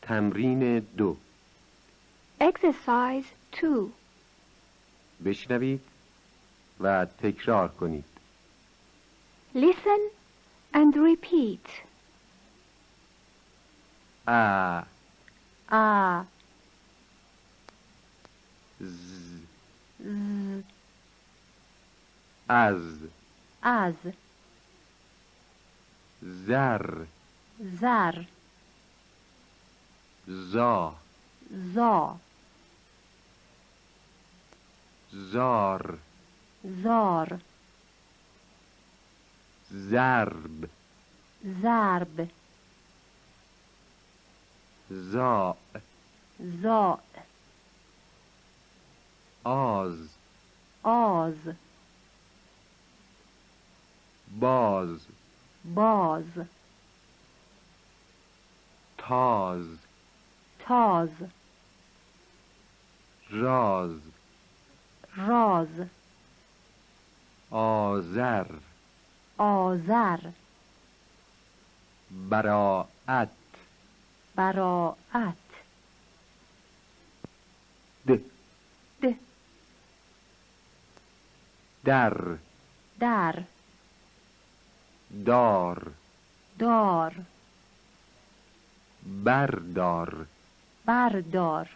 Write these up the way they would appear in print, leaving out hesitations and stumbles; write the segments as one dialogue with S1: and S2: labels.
S1: تمرین 2.
S2: Exercise 2.
S1: بشنوید و تکرار کنید.
S2: Listen and repeat.
S1: ا
S2: A,
S1: ز
S2: Z,
S1: از
S2: Az,
S1: زر
S2: Zar,
S1: زا
S2: Za,
S1: زار
S2: Zar,
S1: زرب
S2: Zarb,
S1: زا
S2: Za,
S1: آز
S2: Az,
S1: باز
S2: Baz,
S1: تاز
S2: Taz,
S1: راز
S2: Raz,
S1: آذر
S2: Azar,
S1: براعت
S2: Bara'at,
S1: د
S2: D,
S1: در
S2: Dar,
S1: دار
S2: Dar,
S1: بردار
S2: Bardar,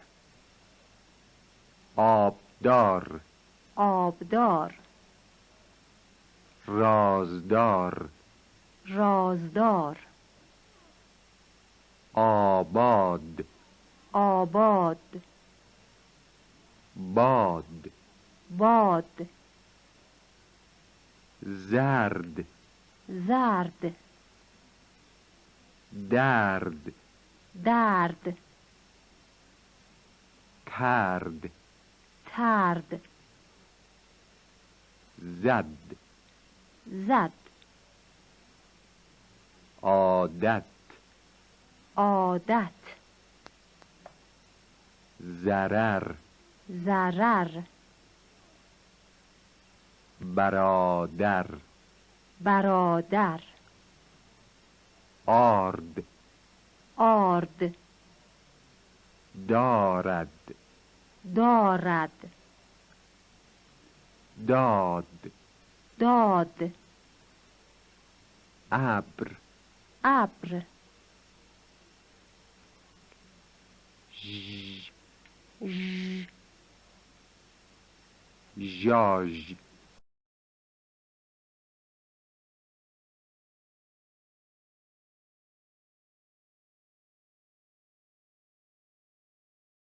S1: آبدار
S2: Abdar,
S1: رازدار
S2: Razdar,
S1: آباد
S2: Abad,
S1: باد
S2: Bad,
S1: زرد
S2: Zard,
S1: درد
S2: Dard,
S1: ترد
S2: Tard,
S1: زد
S2: Zad,
S1: عادت
S2: Adat,
S1: ضرر
S2: Zarar,
S1: برادر
S2: Baradar,
S1: آرد
S2: Ard,
S1: دارد
S2: Darad,
S1: داد
S2: Dad,
S1: ابر
S2: Abr,
S1: ژ
S2: J,
S1: ژاژ